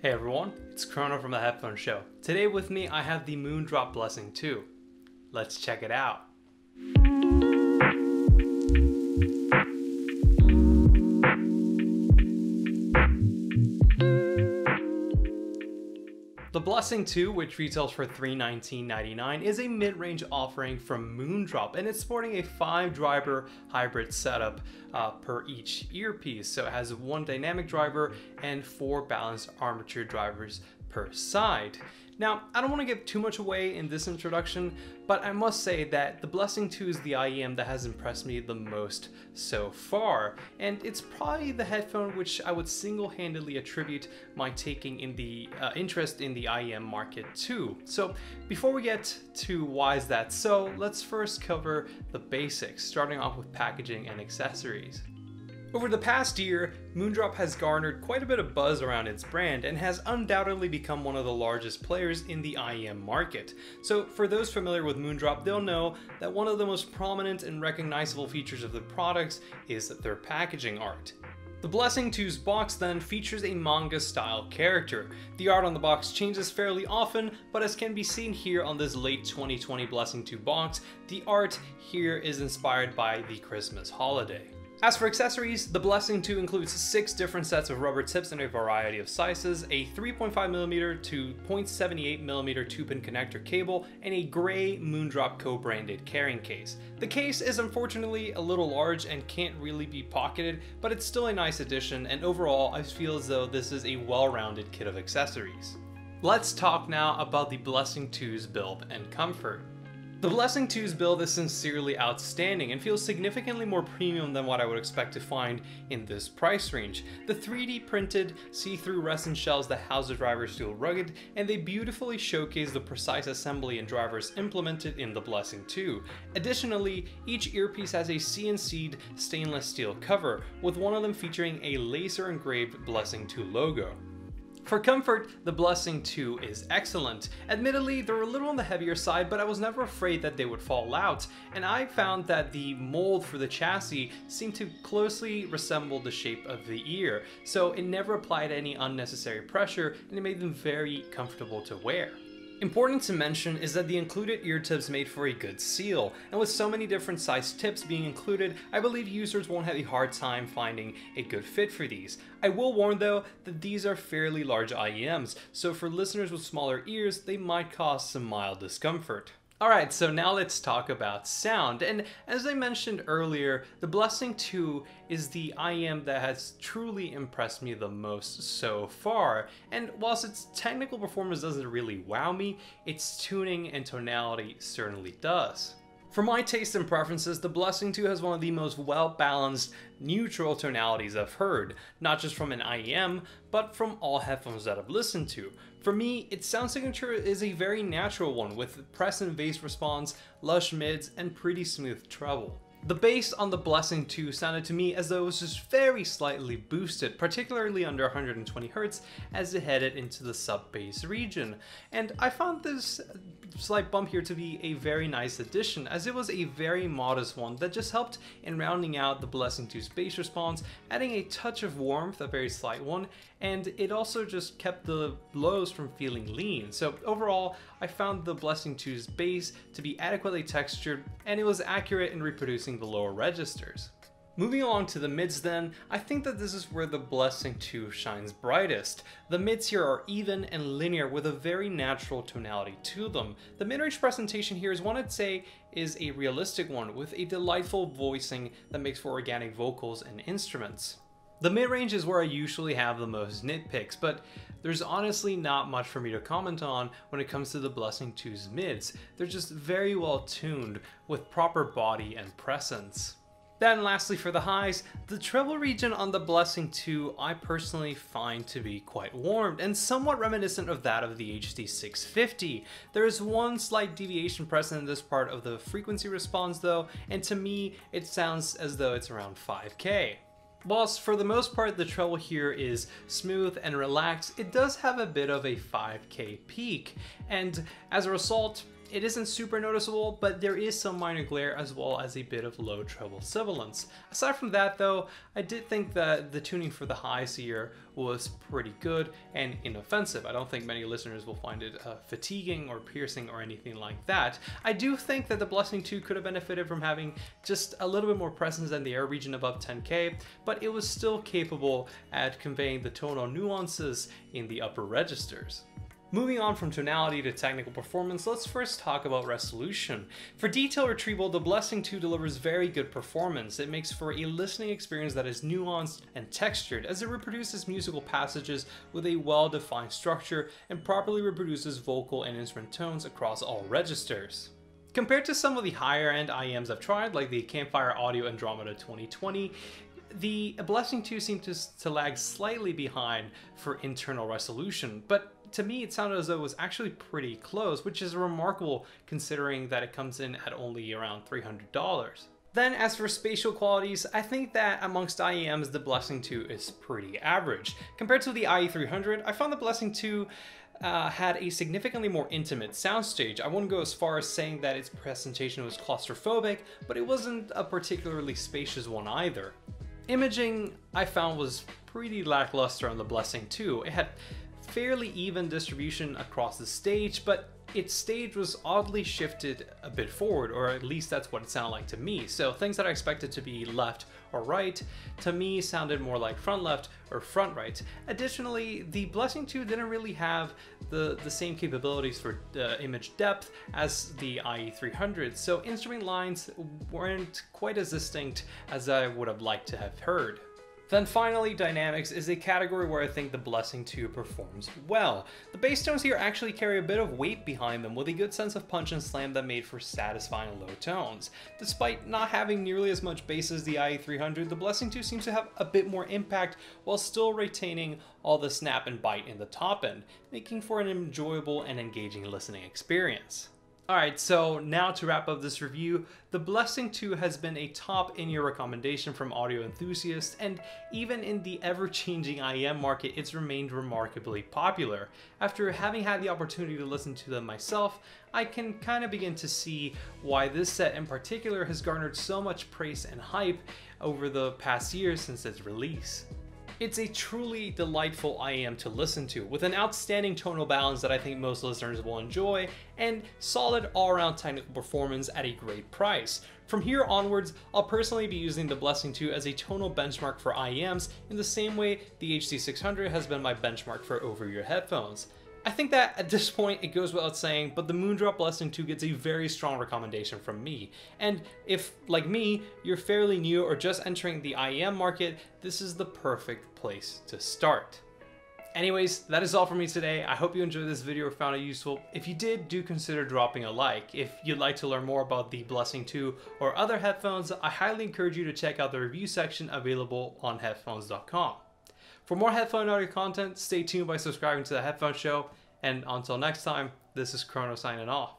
Hey everyone, it's Chrono from the Headphone Show. Today with me I have the Moondrop Blessing 2. Let's check it out. The Blessing 2, which retails for $319.99, is a mid-range offering from Moondrop, and it's sporting a 5-driver hybrid setup per each earpiece. So it has 1 dynamic driver and 4 balanced armature drivers per side. Now, I don't want to give too much away in this introduction, but I must say that the Blessing 2 is the IEM that has impressed me the most so far, and it's probably the headphone which I would single-handedly attribute my taking in the interest in the IEM market to. So before we get to why is that so, let's first cover the basics, starting off with packaging and accessories. Over the past year, Moondrop has garnered quite a bit of buzz around its brand and has undoubtedly become one of the largest players in the IEM market. So for those familiar with Moondrop, they'll know that one of the most prominent and recognizable features of the products is their packaging art. The Blessing 2's box then features a manga-style character. The art on the box changes fairly often, but as can be seen here on this late 2020 Blessing 2 box, the art here is inspired by the Christmas holiday. As for accessories, the Blessing 2 includes 6 different sets of rubber tips in a variety of sizes, a 3.5mm to 0.78mm 2-pin connector cable, and a gray Moondrop co-branded carrying case. The case is unfortunately a little large and can't really be pocketed, but it's still a nice addition, and overall I feel as though this is a well-rounded kit of accessories. Let's talk now about the Blessing 2's build and comfort. The Blessing 2's build is sincerely outstanding and feels significantly more premium than what I would expect to find in this price range. The 3D printed see-through resin shells that house the drivers feel rugged, and they beautifully showcase the precise assembly and drivers implemented in the Blessing 2. Additionally, each earpiece has a CNC'd stainless steel cover, with one of them featuring a laser engraved Blessing 2 logo. For comfort, the Blessing 2 is excellent. Admittedly, they're a little on the heavier side, but I was never afraid that they would fall out, and I found that the mold for the chassis seemed to closely resemble the shape of the ear, so it never applied any unnecessary pressure, and it made them very comfortable to wear. Important to mention is that the included ear tips made for a good seal, and with so many different size tips being included, I believe users won't have a hard time finding a good fit for these. I will warn though that these are fairly large IEMs, so for listeners with smaller ears, they might cause some mild discomfort. Alright, so now let's talk about sound, and as I mentioned earlier, the Blessing 2 is the IEM that has truly impressed me the most so far, and whilst its technical performance doesn't really wow me, its tuning and tonality certainly does. For my taste and preferences, the Blessing 2 has one of the most well-balanced, neutral tonalities I've heard, not just from an IEM, but from all headphones that I've listened to. For me, its sound signature is a very natural one, with press and bass response, lush mids, and pretty smooth treble. The bass on the Blessing 2 sounded to me as though it was just very slightly boosted, particularly under 120Hz as it headed into the sub-bass region, and I found this slight bump here to be a very nice addition, as it was a very modest one that just helped in rounding out the Blessing 2's bass response, adding a touch of warmth, a very slight one, and it also just kept the lows from feeling lean. So overall, I found the Blessing 2's bass to be adequately textured, and it was accurate in reproducing the lower registers. Moving along to the mids then, I think that this is where the Blessing 2 shines brightest. The mids here are even and linear with a very natural tonality to them. The mid-range presentation here is one I'd say is a realistic one, with a delightful voicing that makes for organic vocals and instruments. The mid-range is where I usually have the most nitpicks, but there's honestly not much for me to comment on when it comes to the Blessing 2's mids. They're just very well tuned with proper body and presence. Then lastly for the highs, the treble region on the Blessing 2 I personally find to be quite warmed and somewhat reminiscent of that of the HD650. There is one slight deviation present in this part of the frequency response though, and to me it sounds as though it's around 5K. Whilst for the most part the treble here is smooth and relaxed, it does have a bit of a 5K peak, and as a result, It isn't super noticeable, but there is some minor glare as well as a bit of low treble sibilance. Aside from that though, I did think that the tuning for the highs here was pretty good and inoffensive. I don't think many listeners will find it fatiguing or piercing or anything like that. I do think that the Blessing 2 could have benefited from having just a little bit more presence in the air region above 10K, but it was still capable at conveying the tonal nuances in the upper registers. Moving on from tonality to technical performance, let's first talk about resolution. For detail retrieval, the Blessing 2 delivers very good performance. It makes for a listening experience that is nuanced and textured, as it reproduces musical passages with a well-defined structure and properly reproduces vocal and instrument tones across all registers. Compared to some of the higher end IEMs I've tried, like the Campfire Audio Andromeda 2020, the Blessing 2 seems to lag slightly behind for internal resolution, but to me it sounded as though it was actually pretty close, which is remarkable considering that it comes in at only around $300. Then as for spatial qualities, I think that amongst IEMs the Blessing 2 is pretty average. Compared to the IE300, I found the Blessing 2 had a significantly more intimate soundstage. I wouldn't go as far as saying that its presentation was claustrophobic, but it wasn't a particularly spacious one either. Imaging I found was pretty lackluster on the Blessing 2. It had fairly even distribution across the stage, but its stage was oddly shifted a bit forward, or at least that's what it sounded like to me. So things that I expected to be left or right, to me sounded more like front left or front right. Additionally, the Blessing 2 didn't really have the same capabilities for image depth as the IE300, so instrument lines weren't quite as distinct as I would have liked to have heard. Then finally, dynamics is a category where I think the Blessing 2 performs well. The bass tones here actually carry a bit of weight behind them, with a good sense of punch and slam that made for satisfying low tones. Despite not having nearly as much bass as the IE300, the Blessing 2 seems to have a bit more impact while still retaining all the snap and bite in the top end, making for an enjoyable and engaging listening experience. Alright, so now to wrap up this review, the Blessing 2 has been a top in-ear recommendation from audio enthusiasts, and even in the ever-changing IEM market, it's remained remarkably popular. After having had the opportunity to listen to them myself, I can kind of begin to see why this set in particular has garnered so much praise and hype over the past years since its release. It's a truly delightful IEM to listen to, with an outstanding tonal balance that I think most listeners will enjoy, and solid all-around technical performance at a great price. From here onwards, I'll personally be using the Blessing 2 as a tonal benchmark for IEMs in the same way the HD600 has been my benchmark for over-ear headphones. I think that at this point it goes without saying, but the Moondrop Blessing 2 gets a very strong recommendation from me. And if, like me, you're fairly new or just entering the IEM market, this is the perfect place to start. Anyways, that is all for me today. I hope you enjoyed this video or found it useful. If you did, do consider dropping a like. If you'd like to learn more about the Blessing 2 or other headphones, I highly encourage you to check out the review section available on headphones.com. For more headphone audio content, stay tuned by subscribing to the Headphone Show, and until next time, this is Chrono signing off.